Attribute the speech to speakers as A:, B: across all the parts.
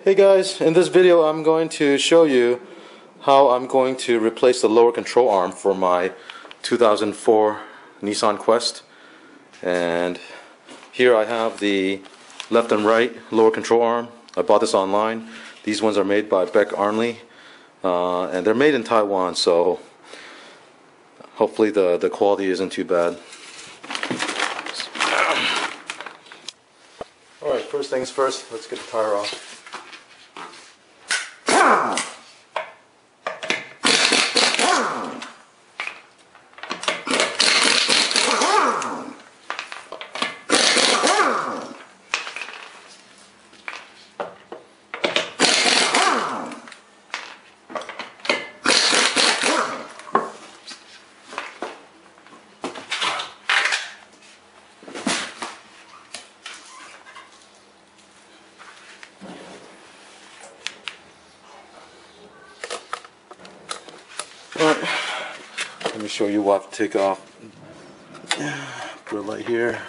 A: Hey guys, in this video I'm going to show you how I'm going to replace the lower control arm for my 2004 Nissan Quest. And here I have the left and right lower control arm. I bought this online. These ones are made by Beck, Arnley, and they're made in Taiwan, so hopefully the quality isn't too bad. Alright, first things first, let's get the tire off. Alright, let me show you what to take off. Put a light here.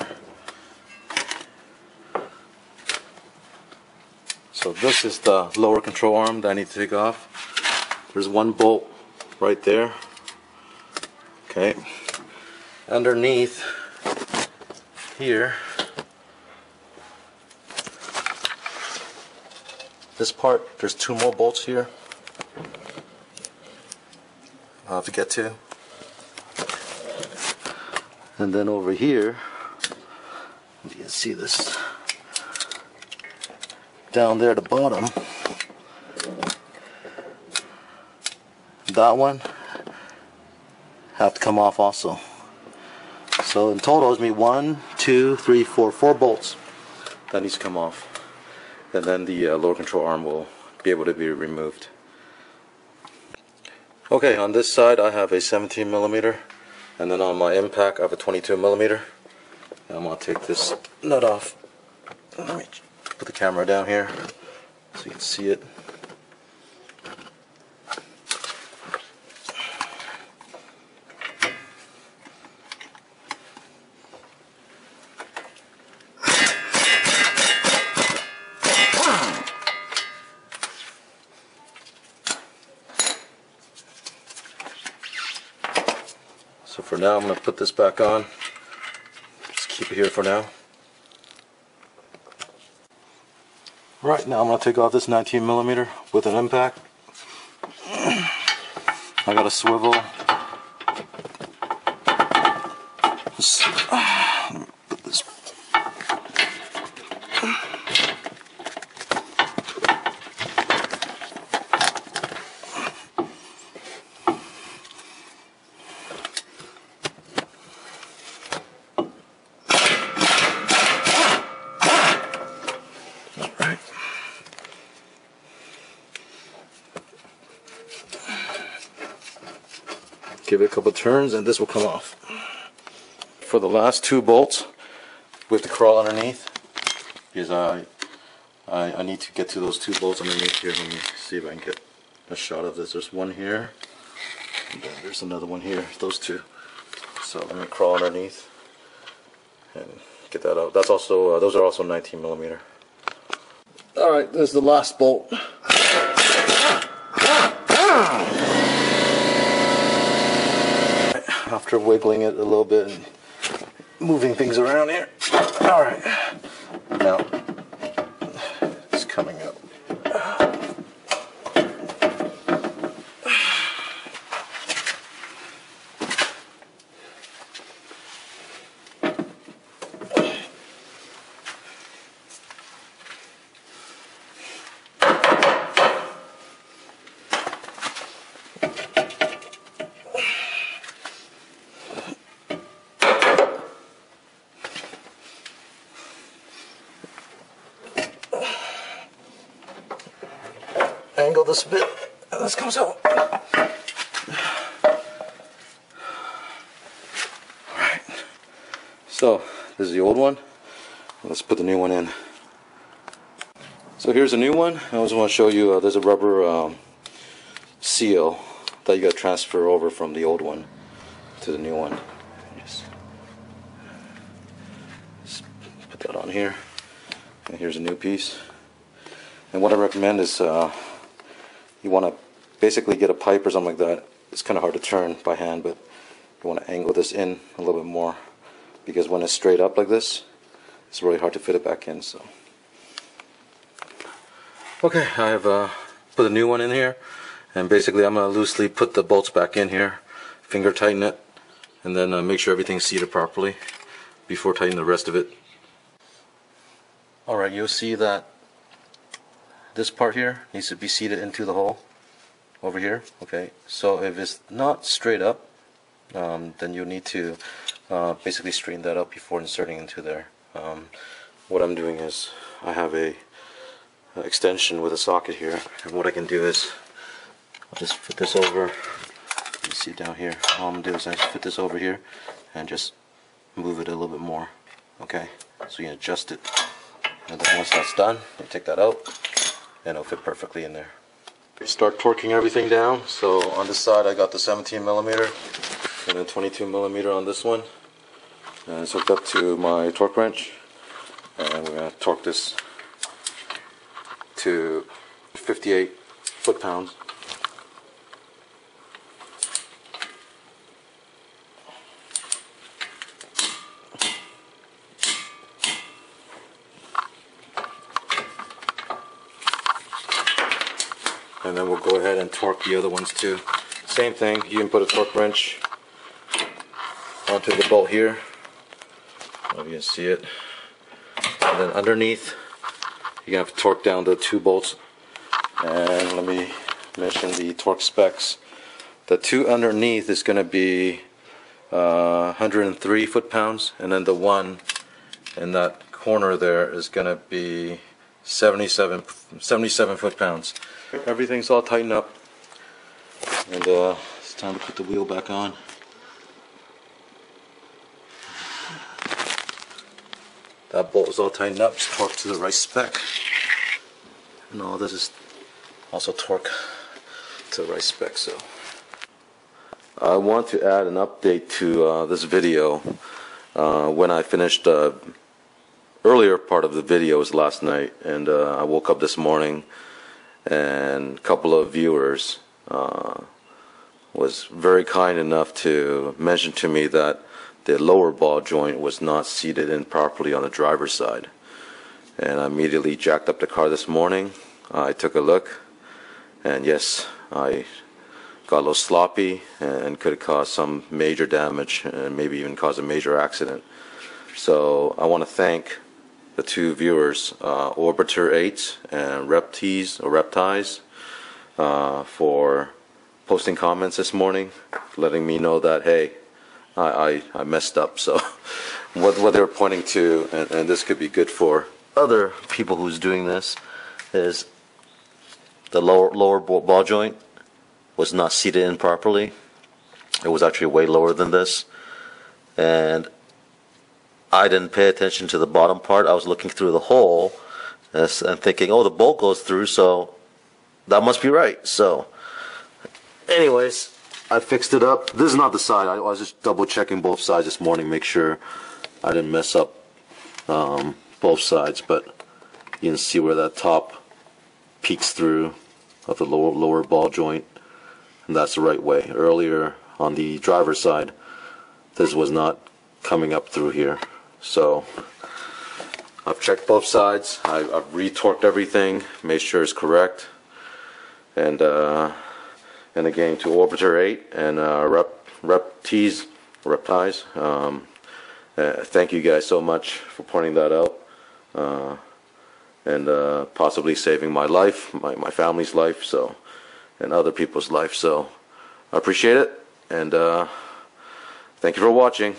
A: So this is the lower control arm that I need to take off. There's one bolt right there. Okay. Underneath here, this part, there's two more bolts here I'll have to get to. And then over here, you can see this down there at the bottom. That one have to come off also. So in total it's me 1, 2, 3, 4 bolts that needs to come off. And then the lower control arm will be able to be removed. Okay, on this side I have a 17mm, and then on my impact I have a 22mm. And I'm going to take this nut off. Let me put the camera down here so you can see it. So for now I'm going to put this back on. Just keep it here for now. Right, now I'm going to take off this 19mm with an impact. I got a swivel. Let me put this. Give it a couple turns and this will come off. For the last two bolts, we have to crawl underneath because I need to get to those two bolts underneath here. Let me see if I can get a shot of this. There's one here, and then there's another one here. Those two. So let me crawl underneath and get that out. That's also those are also 19mm. All right, this is the last bolt. After wiggling it a little bit and moving things around here. Alright, now it's coming up. Angle this a bit, and this comes out. Alright, so this is the old one. Let's put the new one in. So here's a new one. I also want to show you there's a rubber seal that you got to transfer over from the old one to the new one. Just put that on here. And here's a new piece. And what I recommend is you want to basically get a pipe or something like that. It's kind of hard to turn by hand, but you want to angle this in a little bit more, because when it's straight up like this, it's really hard to fit it back in. So, okay, I have put a new one in here, and basically I'm going to loosely put the bolts back in here, finger tighten it, and then make sure everything's seated properly before tightening the rest of it. Alright, you'll see that this part here needs to be seated into the hole over here. Okay, so if it's not straight up, then you'll need to basically straighten that up before inserting into there. What I'm doing is I have a extension with a socket here, and what I can do is I'll just fit this over. You see down here, all I'm going to do is I just fit this over here and just move it a little bit more. Okay, so you adjust it, and then once that's done, you take that out and it'll fit perfectly in there. Start torquing everything down. So on this side I got the 17mm and then 22mm on this one, and it's hooked up to my torque wrench, and we're going to torque this to 58 foot-pounds. And then we'll go ahead and torque the other ones too. Same thing, you can put a torque wrench onto the bolt here. I don't know if you can see it. And then underneath, you're going to have to torque down the 2 bolts. And let me mention the torque specs. The 2 underneath is going to be 103 foot-pounds, and then the one in that corner there is going to be 77 foot-pounds. Everything's all tightened up, and it's time to put the wheel back on. That bolt is all tightened up, it's torqued to the right spec, and all this is also torqued to the right spec. So I want to add an update to this video. When I finished the earlier part of the video was last night, and I woke up this morning and a couple of viewers was very kind enough to mention to me that the lower ball joint was not seated in properly on the driver's side. And I immediately jacked up the car this morning. I took a look, and yes, I got a little sloppy and could have caused some major damage and maybe even caused a major accident. So I want to thank the 2 viewers, Orbiter 8 and Reptize, for posting comments this morning, letting me know that, hey, I messed up. So what they were pointing to, and this could be good for other people who's doing this, is the lower ball joint was not seated in properly. It was actually way lower than this, and I didn't pay attention to the bottom part. I was looking through the hole and thinking, oh, the bolt goes through, so that must be right. So anyways, I fixed it up. This is not the side. I was just double checking both sides this morning, make sure I didn't mess up both sides, but you can see where that top peeks through of the lower ball joint, and that's the right way. Earlier on the driver's side, this was not coming up through here. So I've checked both sides. I've retorqued everything, made sure it's correct, and again to Orbiter 8 and Reptize. Thank you guys so much for pointing that out, and possibly saving my life, my family's life, so, and other people's life. So I appreciate it, and thank you for watching.